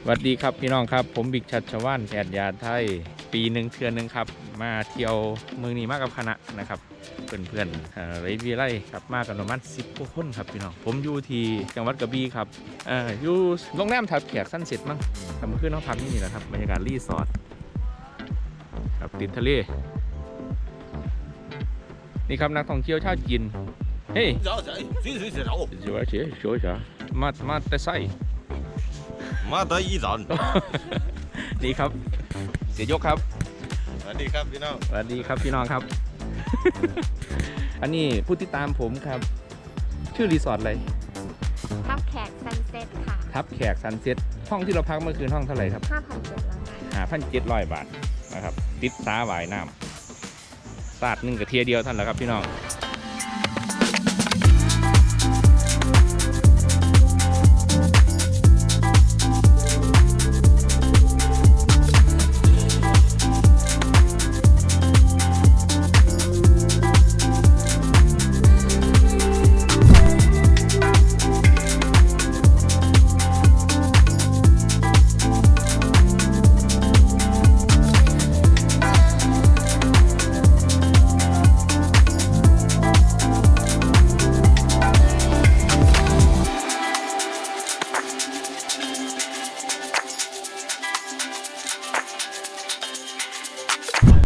สวัสดีครับพี่น้องครับผมบิ๊กชัชวาลแพทย์ยาไทยปีหนึ่งเทือนหนึ่งครับมาเที่ยวเมืองนี้มากับคณะนะครับเพื่อนๆวิทยาลัยครับมากันประมาณ10กว่าคนครับพี่น้องผมอยู่ที่จังหวัดกระบี่ครับอยู่โรงแรมทับแขกสั้นเสร็จมั้งทำขึ้นห้องพักนี่แหละครับบรรยากาศรีสอร์ทครับติดทะเลนี่ครับนักท่องเที่ยวชาวจีนเฮ้ยมาแต่ไซมาได้อีสาน นี่ครับเสียยกครับสวัสดีครับพี่น้องสวัสดีครับพี่น้องครับ อันนี้ผู้ติดตามผมครับชื่อรีสอร์ทอะไรทับแขกซันเซ็ตค่ะทับแขกซันเซ็ตห้องที่เราพักเมื่อคืนห้องเท่าไหร่ครับ 5,700 บาทนะครับติดสาหวายน้ำสาดหนึ่งกับเทียเดียวท่านแหละครับพี่น้อง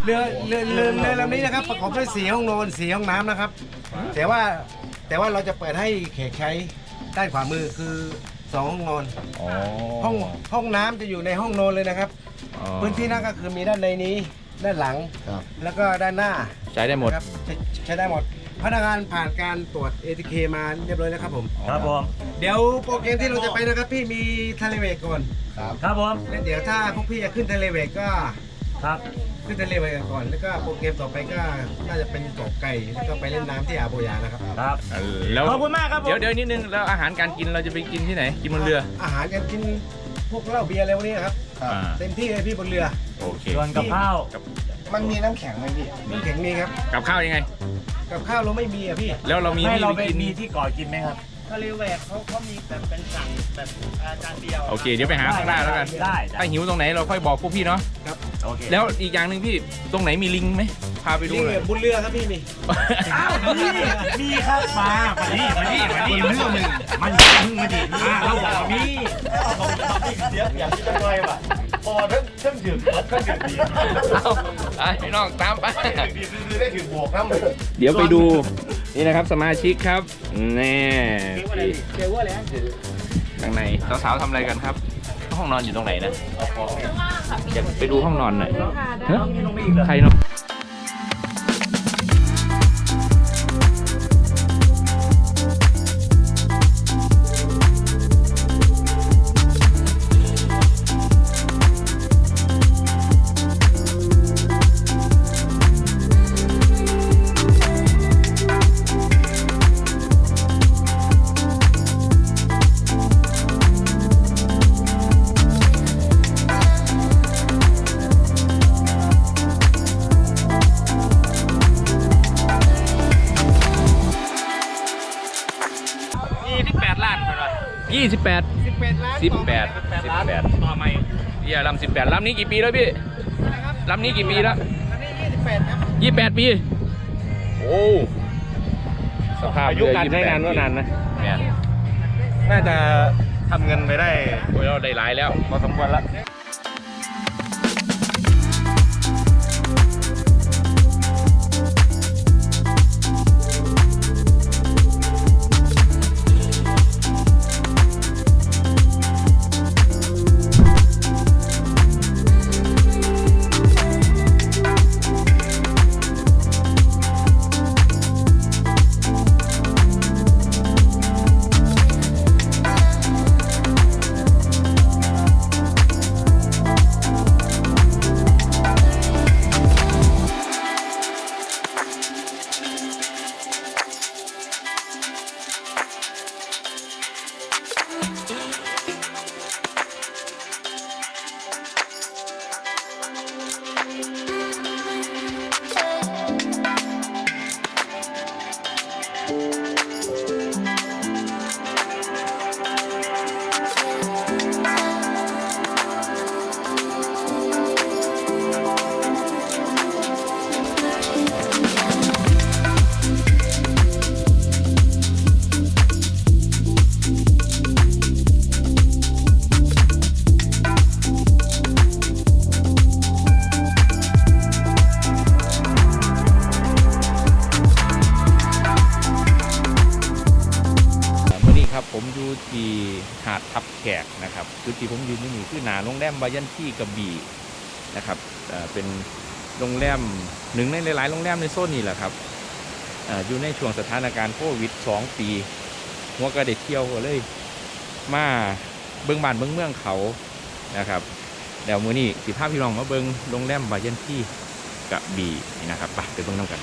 เรือลำนี้นะครับประกอบด้วย4 ห้องนอน4 ห้องน้ำนะครับแต่ว่าเราจะเปิดให้แขกใช้ด้านขวามือคือ2 ห้องนอนห้องน้ำจะอยู่ในห้องนอนเลยนะครับพื้นที่นั่งก็คือมีด้านในนี้ด้านหลังแล้วก็ด้านหน้าใช้ได้หมดครับใช้ได้หมดพนักงานผ่านการตรวจ ATK มาเรียบร้อยแล้วครับผมครับผมเดี๋ยวโปรแกรมที่เราจะไปนะครับพี่มีทะเลเวกก่อนครับผมแล้วเดี๋ยวถ้าพวกพี่จะขึ้นทะเลเวกก็ครับขึ้นทะเลไปก่อนแล้วก็โปรแกรมต่อไปก็น่าจะเป็นเกาะไก่แล้วก็ไปเล่นน้ำที่อาโบยานะครับครับแล้วขอบคุณมากครับเดี๋ยวนิดนึงแล้วอาหารการกินเราจะไปกินที่ไหนกินบนเรืออาหารการกินพวกเหล้าเบียร์อะไรพวกนี้ครับเต็มที่เลยพี่บนเรือโอเคส่วนกับข้าวมันมีน้ำแข็งไหมพี่น้ำแข็งมีครับกับข้าวยังไงกับข้าวเราไม่มีอ่ะพี่แล้วเรามีที่ไปกินมีที่ก่อกินไหมครับทะเลแหวกเขามีแบบเป็นสั่งแบบจานเดียวโอเคเดี๋ยวไปหาข้างหน้าแล้วกันได้ถ้าหิวตรงไหนเราค่อยบอกพวกพี่เนาะครับโอเคแล้วอีกอย่างหนึ่งพี่ตรงไหนมีลิงไหมพาไปดูเลยบนเรือครับพี่มีอ้าวมีครับมาเรื่องหนึ่งมันมาดิเราบอกมีเสียงอย่างที่จะไงวะพอเพิ่งถึงดีเอาพี่น้องตามไปดีซื้อได้ถึงบวกน้ำเลยเดี๋ยวไปดูนี่นะครับสมาชิกครับแน่เกี่ยวว่าอะไรข้างในสาวๆทำอะไรกันครับห้องนอนอยู่ตรงไหนนะอยากไปดูห้องนอนหน่อยใครเนาะ18 ต่อใหม่ลำ18ลำนี้กี่ปีแล้วพี่ลำนี้กี่ปีแล้วลำนี้28ครับ28 ปีโอ้สภาพอายุการใช้งานว่านานนะเนี่ยน่าจะทำเงินไปได้เราได้หลายแล้วพอสมควรแล้ว หาดทับแขกนะครับจุดที่ผมยืนอยู่นี่คือหน้าโรงแรมบายันที่กระบี่นะครับเป็นโรงแรมหนึ่งในหลายๆโรงแรมในโซนนี้แหละครับอยู่ในช่วงสถานการณ์โควิด2 ปีหัวกระเด็ดเที่ยวเลยมาเบิ้งบ้านเบิ้งเมืองเขานะครับเดี๋ยวมื้อนี้สิพาพี่น้องมาเบิ้งโรงแรมบายันที่กระบี่นี่นะครับไปเบิ้งน้ำกัน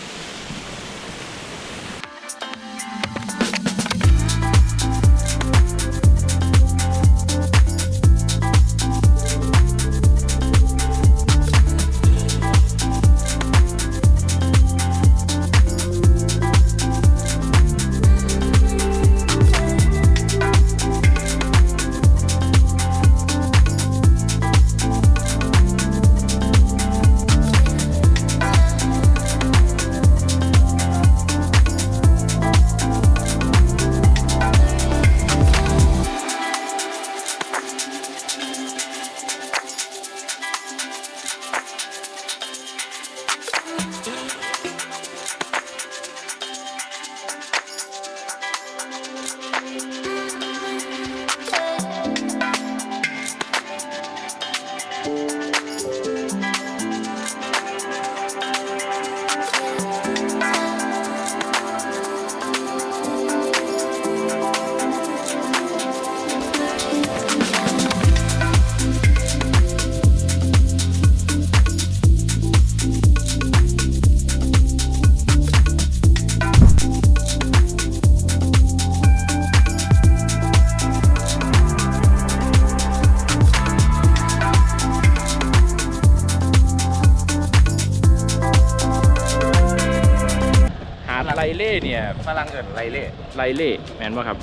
ไลเล่เนี่ยฝรั่งเอิ้นไลเล่แม่นบ่ครับ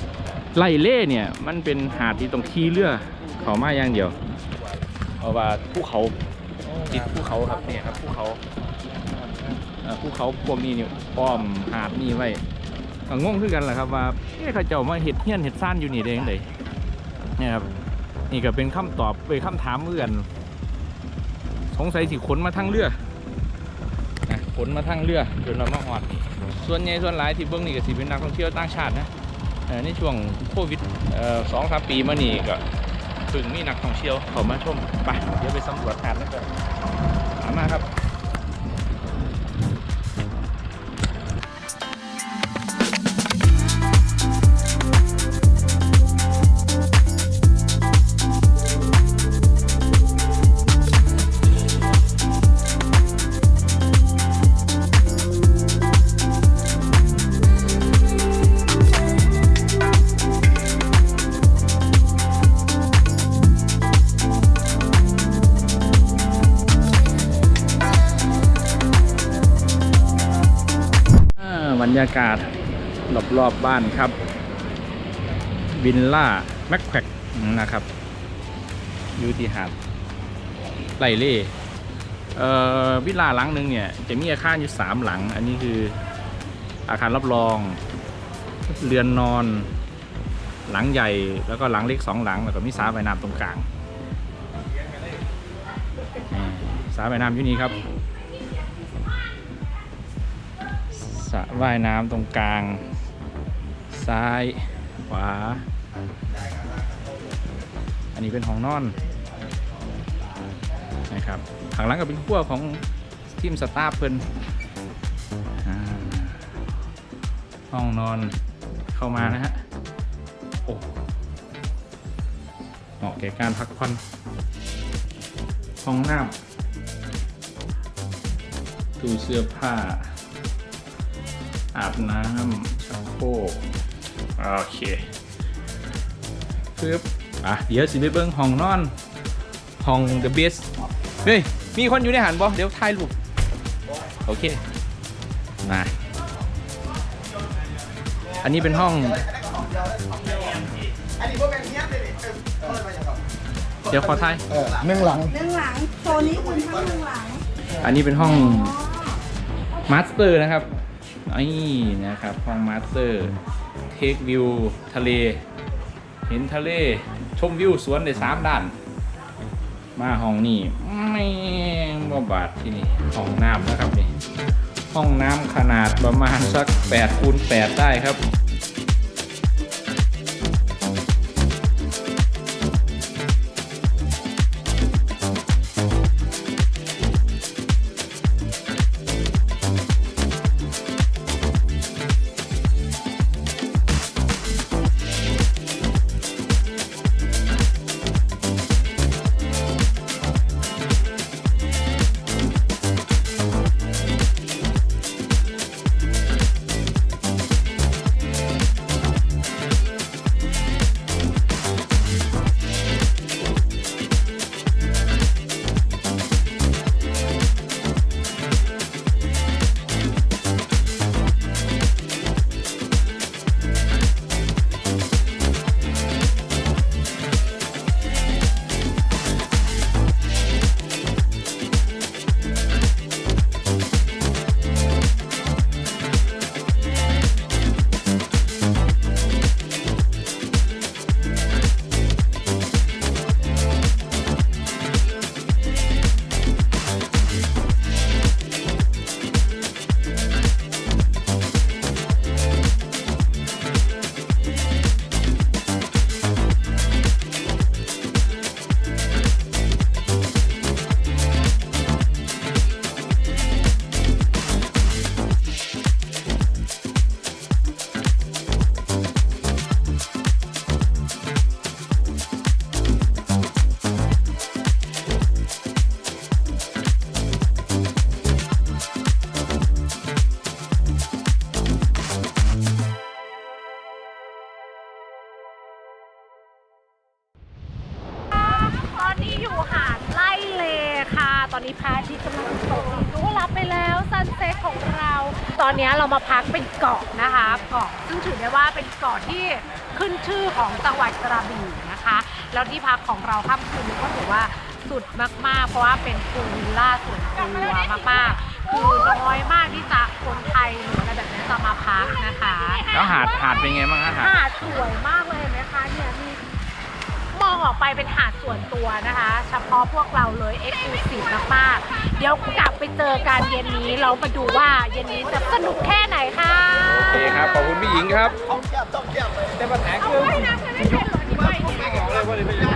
ไลเล่เนี่ยมันเป็นหาดที่ต้องขี่เรือเข้ามาอย่างเดียวเพราะว่าภูเขาติดภูเขาครับเนี่ยครับภูเขาพวกนี้เนี่ยอ้อมหาดนี่ไว้ก็งงคือกันแหละครับว่าเขาเจ้ามาเฮ็ดเฮียนเฮ็ดซ่านอยู่นี่ได้จังไดเนี่ยครับนี่ก็เป็นคำตอบเป็นคำถามเหมือนกันสงสัยสิขนมาทางเรือขนมาทางเรือจนเรามาฮอดส่วนใหญ่ส่วนหลายที่เบื้องนี่ก็สิเป็นนักท่องเที่ยวต่างชาตินะในช่วงโควิด2-3 ปีมานี่ก็เพิ่งมีนักท่องเที่ยวเข้ามาชมไปเดี๋ยวไปสำรวจหาดกันตามมาครับบรรยากาศรอบๆบ้านครับวิลล่าแม็กแควกนะครับอยู่ที่หาดไลเล่วิลล่าหลังหนึ่งเนี่ยจะมีอาคารอยู่3 หลังอันนี้คืออาคารรับรองเรือนนอนหลังใหญ่แล้วก็หลังเล็ก2 หลังแล้วก็มีสระว่ายน้ำตรงกลางสระว่ายน้ำอยู่นี่ครับสระว่ายน้ำตรงกลางซ้ายขวาอันนี้เป็นห้องนอนนะครับข้างหลังก็เป็นครัวของทีมสตาฟเพิ่นห้องนอนเข้ามานะฮะโอ้เหมาะแก่การพักผ่อนห้องน้ำตู้เสื้อผ้าอาบน้ำชักโครกโอเคปึ๊บเดี๋ยวสิไปเบิ่งห้องนอนห้อง The Best เฮ้ยมีคนอยู่ในหันบ่เดี๋ยวถ่ายรูปโอเคมาอันนี้เป็นห้องเดี๋ยวขอถ่าย1 หลังโซนนี้คุณทั้ง1 หลังอันนี้เป็นห้องมาสเตอร์นะครับนี่นะครับห้องมาสเตอร์เทควิวทะเลเห็นทะเลชมวิวสวนได้3 ด้านมาห้องนี้ไม่บ่บาดที่นี่ห้องน้ำนะครับนี่ห้องน้ำขนาดประมาณสัก8x8ได้ครับ นี้พระอาทิตย์กำลังตกดินก็รับไปแล้วซันเซ็ตของเรา ตอนนี้เรามาพักเป็นเกาะนะคะเกาะซึ่งถือได้ว่าเป็นเกาะที่ขึ้นชื่อของจังหวัดกระบี่นะคะแล้วที่พักของเราค่ำคืนนี้ก็ถือว่าสุดมากๆเพราะว่าเป็นพูลวิลล่าส่วนตัวมากๆคือน้อยมากที่จะคนไทยหรืออะไรแบบนี้จะมาพักนะคะ แล้วหาดเป็นไงบ้างฮะหาด หาดสวยมากเลยเห็นไหมคะเนี่ยมีมองออกไปเป็นหาดส่วนตัวนะคะ เฉพาะพวกเราเลยเอ็กซ์คลูซีฟมากๆเดี๋ยวกลับไปเจอกันเย็นนี้เรามาดูว่าเย็นนี้จะสนุกแค่ไหนค่ะ โอเคครับ ขอบคุณพี่หญิงครับ แต่ปัญหาคือ ว่ายน้ำจะไม่เป็นเหรอที่ว่ายเนี่ย ไม่บอกเลยว่าไม่ได้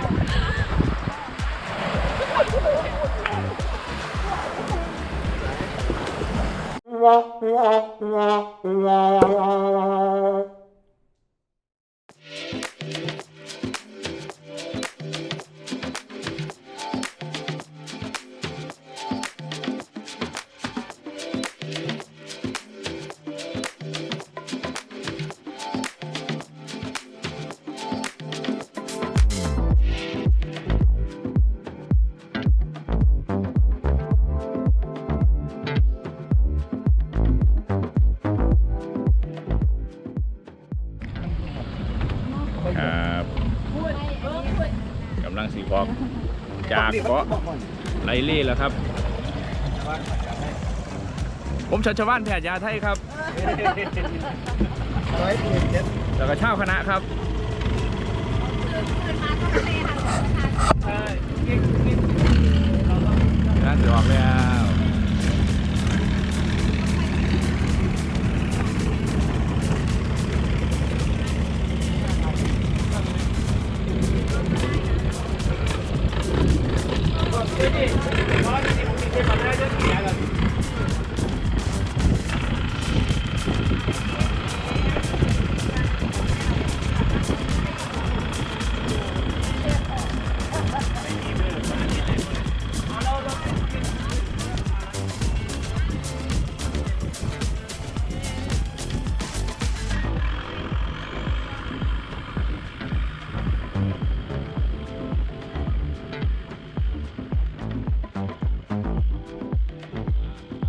ครับกำลังสีบอกจากเกาะไลเล่แล้วครับ ผมชัชวาลแพทย์ยาไทยครับ แล้วก็ชาวคณะครับ ตื่นมาก็มาเล่น